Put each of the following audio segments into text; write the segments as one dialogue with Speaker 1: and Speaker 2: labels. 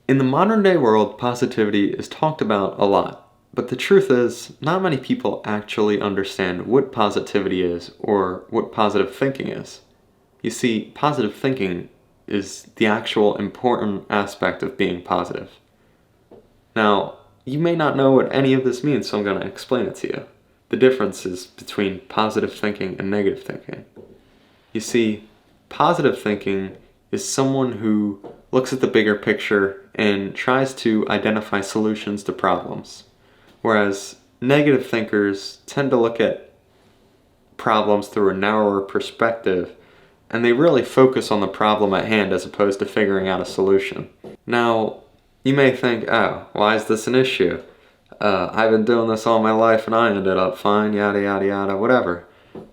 Speaker 1: In the modern day world, positivity is talked about a lot, but the truth is, not many people actually understand what positivity is or what positive thinking is. You see, positive thinking is the actual important aspect of being positive. Now, you may not know what any of this means, so I'm going to explain it to you. The differences between positive thinking and negative thinking. You see, positive thinking is someone who looks at the bigger picture and tries to identify solutions to problems, whereas negative thinkers tend to look at problems through a narrower perspective and they really focus on the problem at hand as opposed to figuring out a solution. Now, you may think, oh, why is this an issue? I've been doing this all my life and I ended up fine, yada yada yada, whatever.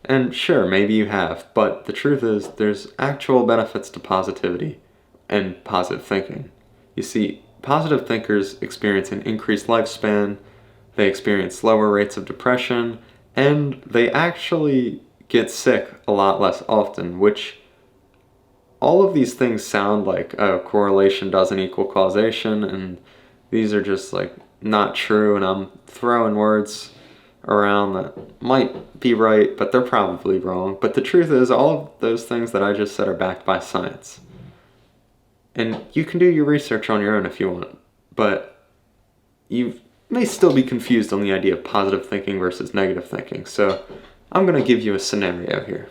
Speaker 1: And sure, maybe you have, but the truth is there's actual benefits to positivity and positive thinking. You see, positive thinkers experience an increased lifespan, they experience lower rates of depression, and they actually get sick a lot less often, which all of these things sound like correlation doesn't equal causation, and these are just like not true, and I'm throwing words around that might be right, but they're probably wrong. But the truth is, all of those things that I just said are backed by science. And you can do your research on your own if you want, but you may still be confused on the idea of positive thinking versus negative thinking. So I'm going to give you a scenario here.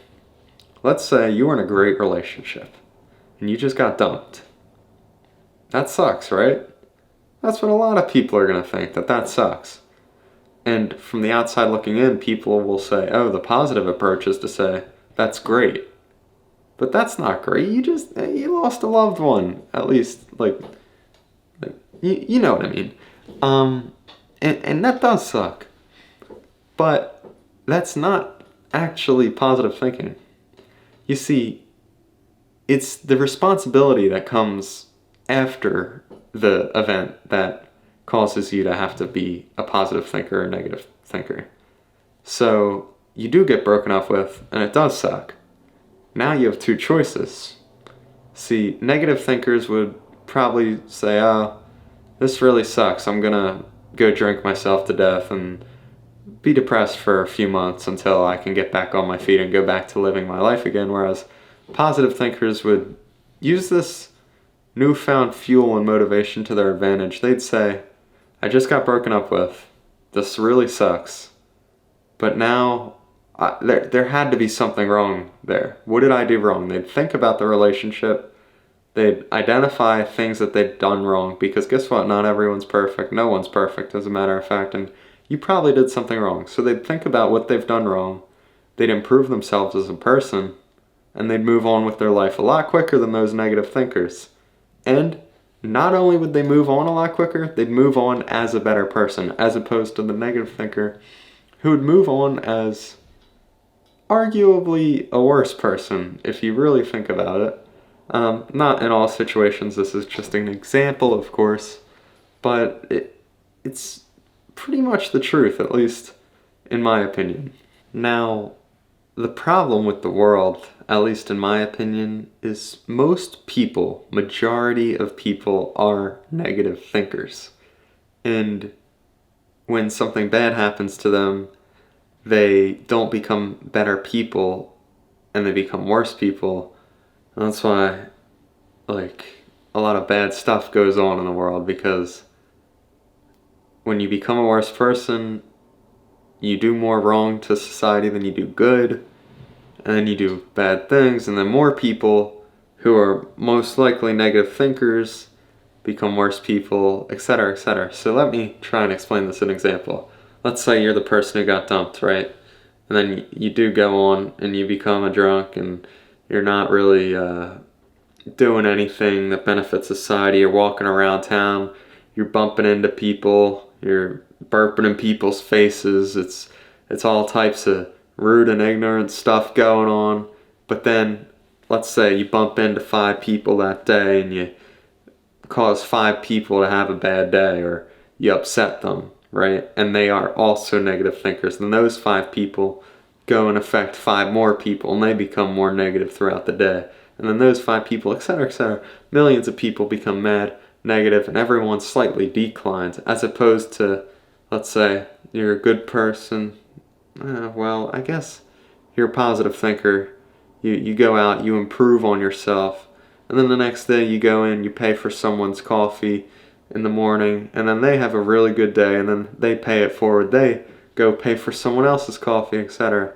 Speaker 1: Let's say you were in a great relationship and you just got dumped. That sucks, right? That's what a lot of people are going to think, that sucks. And from the outside looking in, people will say, oh, the positive approach is to say, that's great. But that's not great. You lost a loved one. At least, you know what I mean. And that does suck. But that's not actually positive thinking. You see, it's the responsibility that comes after the event that causes you to have to be a positive thinker or a negative thinker. So you do get broken up with, and it does suck. Now you have two choices. See, negative thinkers would probably say, oh, this really sucks. I'm gonna go drink myself to death and be depressed for a few months until I can get back on my feet and go back to living my life again. Whereas positive thinkers would use this newfound fuel and motivation to their advantage. They'd say, I just got broken up with. This really sucks. But now, there had to be something wrong there. What did I do wrong? They'd think about the relationship. They'd identify things that they'd done wrong. Because guess what? Not everyone's perfect. No one's perfect, as a matter of fact. And you probably did something wrong. So they'd think about what they've done wrong. They'd improve themselves as a person. And they'd move on with their life a lot quicker than those negative thinkers. And not only would they move on a lot quicker, they'd move on as a better person, as opposed to the negative thinker who would move on as arguably a worse person, if you really think about it. Not in all situations, this is just an example, of course, but it's pretty much the truth, at least in my opinion. Now, the problem with the world, at least in my opinion, is most people, majority of people, are negative thinkers. And when something bad happens to them, they don't become better people and they become worse people. And that's why, a lot of bad stuff goes on in the world, because when you become a worse person, you do more wrong to society than you do good, and then you do bad things, and then more people who are most likely negative thinkers become worse people, etc., etc. So let me try and explain this in an example. Let's say you're the person who got dumped, right? And then you do go on and you become a drunk and you're not really doing anything that benefits society. You're walking around town, you're bumping into people, you're burping in people's faces. It's all types of rude and ignorant stuff going on. But then, let's say you bump into 5 people that day and you cause 5 people to have a bad day, or you upset them, right? And they are also negative thinkers. Then those 5 people go and affect 5 more people, and they become more negative throughout the day. And then those 5 people, etc., etc., millions of people become mad. negative and everyone slightly declines, as opposed to, let's say, you're a good person. Well, I guess you're a positive thinker. You go out, you improve on yourself, and then the next day you go in, you pay for someone's coffee in the morning, and then they have a really good day, and then they pay it forward. They go pay for someone else's coffee, etc.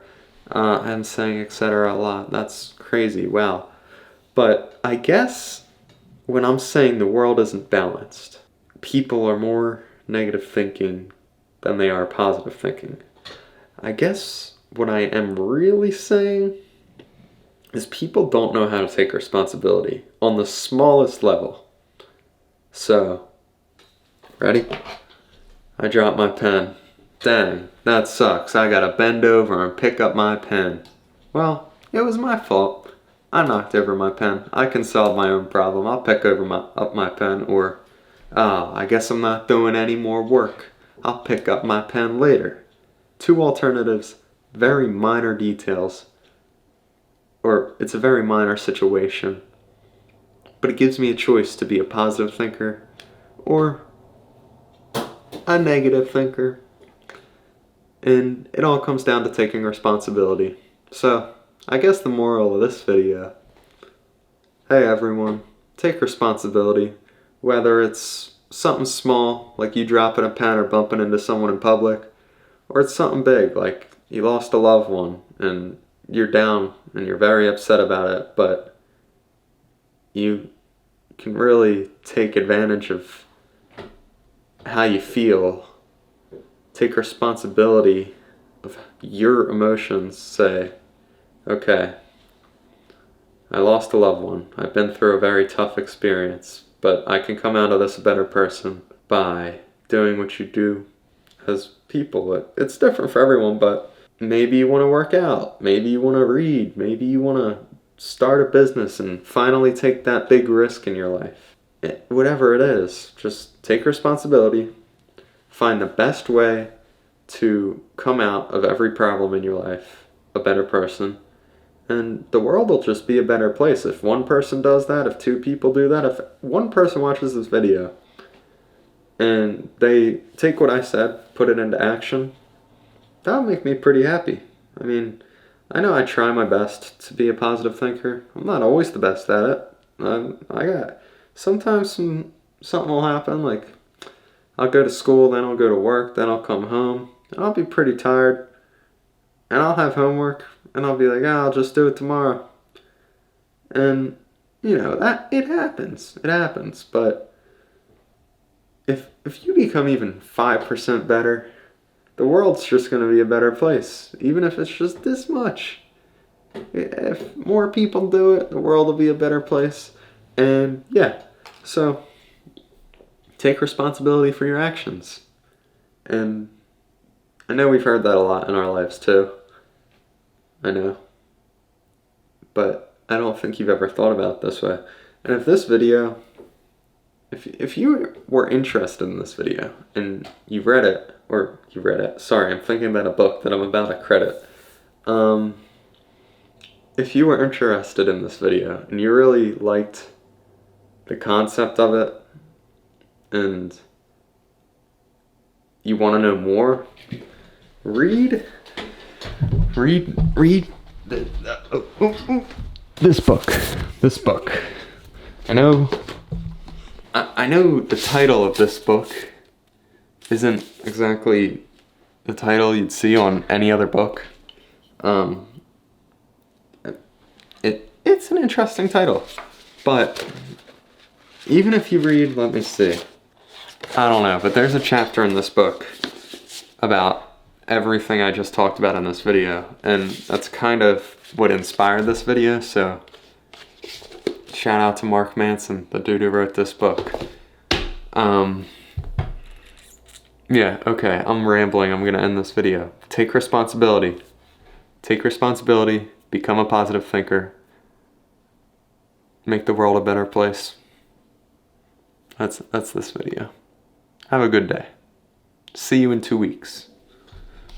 Speaker 1: I'm saying etc. a lot. That's crazy. Wow. But I guess when I'm saying the world isn't balanced, people are more negative thinking than they are positive thinking. I guess what I am really saying is people don't know how to take responsibility on the smallest level. So, ready? I dropped my pen. Dang, that sucks. I gotta bend over and pick up my pen. Well, it was my fault. I knocked over my pen. I can solve my own problem. I'll pick up my pen, or, I guess I'm not doing any more work. I'll pick up my pen later. Two alternatives, very minor details, or it's a very minor situation, but it gives me a choice to be a positive thinker or a negative thinker. And it all comes down to taking responsibility. So, I guess the moral of this video, hey everyone, take responsibility. Whether it's something small, like you dropping a pen or bumping into someone in public, or it's something big, like you lost a loved one and you're down and you're very upset about it, but you can really take advantage of how you feel. Take responsibility of your emotions. Say, okay, I lost a loved one. I've been through a very tough experience, but I can come out of this a better person by doing what you do as people. It's different for everyone, but maybe you want to work out. Maybe you want to read. Maybe you want to start a business and finally take that big risk in your life. Whatever it is, just take responsibility. Find the best way to come out of every problem in your life a better person, and the world will just be a better place. If one person does that, if two people do that, if one person watches this video and they take what I said, put it into action, that would make me pretty happy. I mean, I know I try my best to be a positive thinker. I'm not always the best at it. Sometimes something will happen, like I'll go to school, then I'll go to work, then I'll come home, and I'll be pretty tired, and I'll have homework, and I'll be like, I'll just do it tomorrow. And, that it happens, but if you become even 5% better, the world's just going to be a better place, even if it's just this much. If more people do it, the world will be a better place, and so take responsibility for your actions. And I know we've heard that a lot in our lives too. I know. But I don't think you've ever thought about it this way. And if this video, if you were interested in this video and you've read it, sorry, I'm thinking about a book that I'm about to credit. If you were interested in this video and you really liked the concept of it, and you want to know more, read this book. I know the title of this book isn't exactly the title you'd see on any other book. It's an interesting title, but even if you read, let me see, I don't know, but there's a chapter in this book about everything I just talked about in this video, and that's kind of what inspired this video. So shout out to Mark Manson, the dude who wrote this book. Okay, I'm rambling. I'm gonna end this video. Take responsibility, become a positive thinker, make the world a better place. That's this video. Have a good day. See you in 2 weeks.